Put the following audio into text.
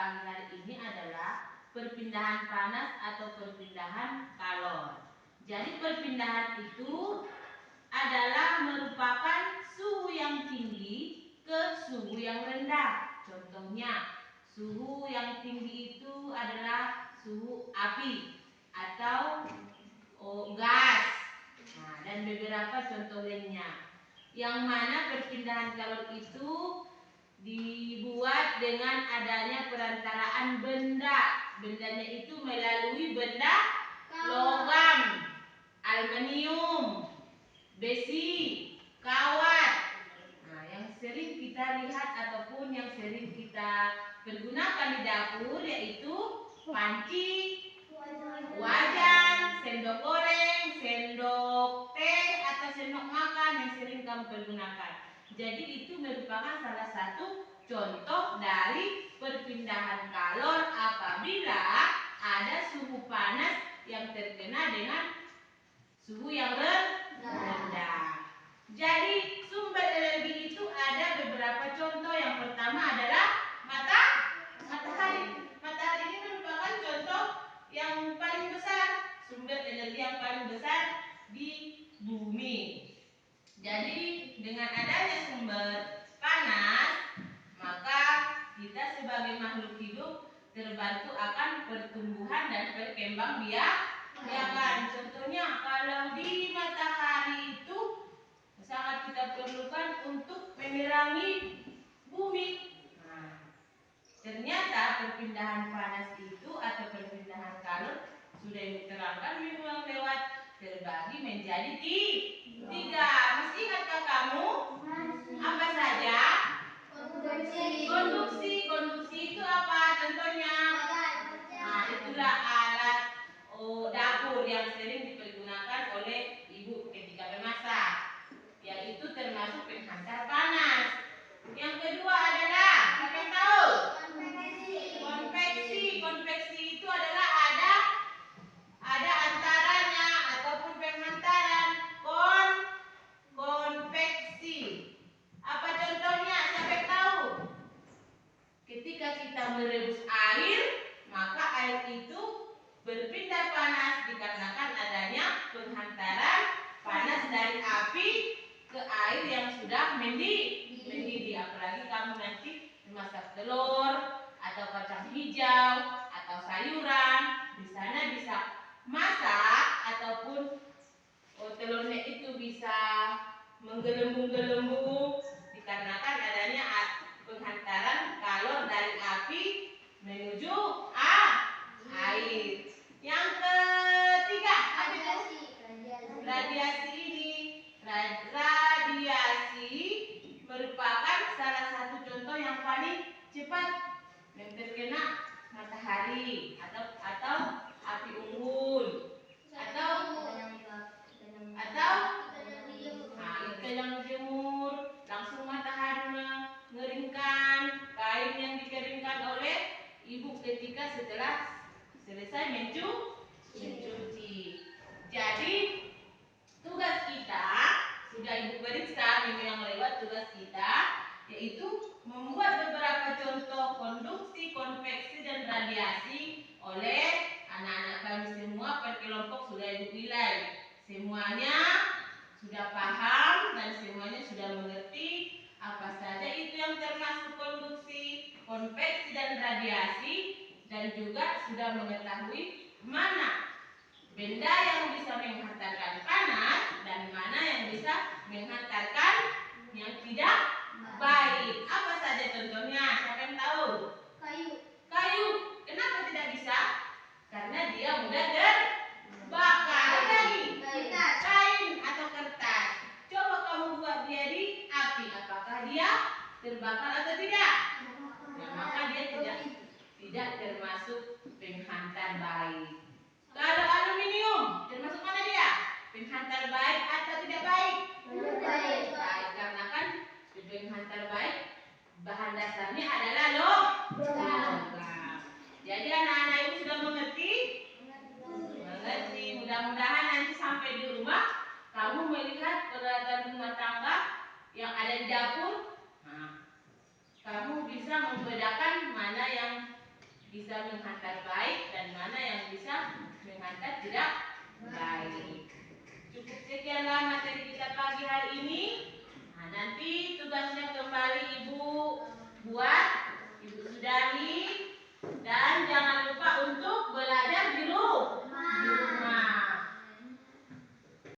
pagi hari ini adalah perpindahan panas atau perpindahan kalor. Jadi perpindahan itu adalah merupakan suhu yang tinggi ke suhu yang rendah. Contohnya, suhu yang tinggi itu adalah suhu api atau gas. Nah, dan beberapa contoh lainnya. Yang mana perpindahan kalor itu dibuat dengan adanya perantaraan benda. Bendanya itu melalui benda logam, aluminium, besi, kawat. Nah, yang sering kita lihat ataupun yang sering kita pergunakan di dapur yaitu panci, wajan, sendok goreng, sendok teh atau sendok makan yang sering kamu pergunakan. Jadi itu merupakan salah satu contoh dari perpindahan kalor apabila ada suhu panas yang terkena dengan suhu yang rendah. Jadi sumber energi itu ada beberapa contoh. Yang pertama adalah matahari. Matahari ini merupakan contoh yang paling besar, sumber energi yang paling besar di bumi. Jadi dengan adanya sumber panas, maka kita sebagai makhluk hidup terbantu akan pertumbuhan dan perkembangbiakan. Contohnya kalau di matahari itu sangat kita perlukan untuk menerangi bumi. Nah, ternyata perpindahan panas itu atau perpindahan kalor sudah diterangkan memang lewat terbagi menjadi tiga. Masih ingatkah kamu? Apa saja? Konduksi. Konduksi itu apa contohnya? Nah, itulah alat dapur yang sering dipergunakan oleh ibu ketika memasak, yaitu termasuk penghantar panas. Yang kedua adalah, siapa yang tahu? Konveksi. Konveksi itu adalah ada antaranya ataupun penghantaran. Konveksi. Apa contohnya? Siapa yang tahu? Ketika kita merebus air, maka air itu berpindah panas dikarenakan adanya penghantaran panas dari api ke air yang sudah mendidih. Apalagi kamu nanti memasak telur atau kacang hijau atau sayuran, di sana bisa masak ataupun telurnya itu bisa menggelembung-gelembung dikarenakan adanya penghantaran kalor dari api menuju air. Yang ketiga, radiasi ini. Radiasi merupakan salah satu contoh yang paling cepat yang terkena matahari atau api unggun atau ikan yang dijemur, langsung matahari mengeringkan kain yang dikeringkan oleh ibu ketika setelah selesai mencuci. Jadi tugas kita sudah ibu periksa minggu yang lewat. Tugas kita yaitu membuat beberapa contoh konduksi, konveksi dan radiasi oleh anak-anak kami semua per kelompok. Sudah ibu nilai semuanya sudah paham dan semuanya sudah mengerti apa saja itu yang termasuk konduksi, konveksi dan radiasi, dan juga sudah mengetahui mana benda yang bisa menghantarkan panas dan mana yang bisa menghantarkan yang tidak baik. Apa saja contohnya? Siapa yang tahu? Kayu. Kenapa tidak bisa? Karena dia mudah terbakar. Lagi kain atau kertas. Coba kamu buat dia di api, apakah dia terbakar atau tidak? Nah, maka dia tidak termasuk penghantar baik. Kalau aluminium termasuk mana dia? Penghantar baik atau tidak baik? Baik, karena kan penghantar baik bahan dasarnya adalah logam. Jadi anak-anak ibu sudah mengerti? Mengerti. Mudah-mudahan nanti sampai di rumah kamu melihat peralatan rumah tangga yang ada di dapur. Nah, kamu bisa membedakan mana yang bisa menghantar baik dan mana yang bisa menghantar tidak baik. Cukup sekianlah materi kita pagi hari ini.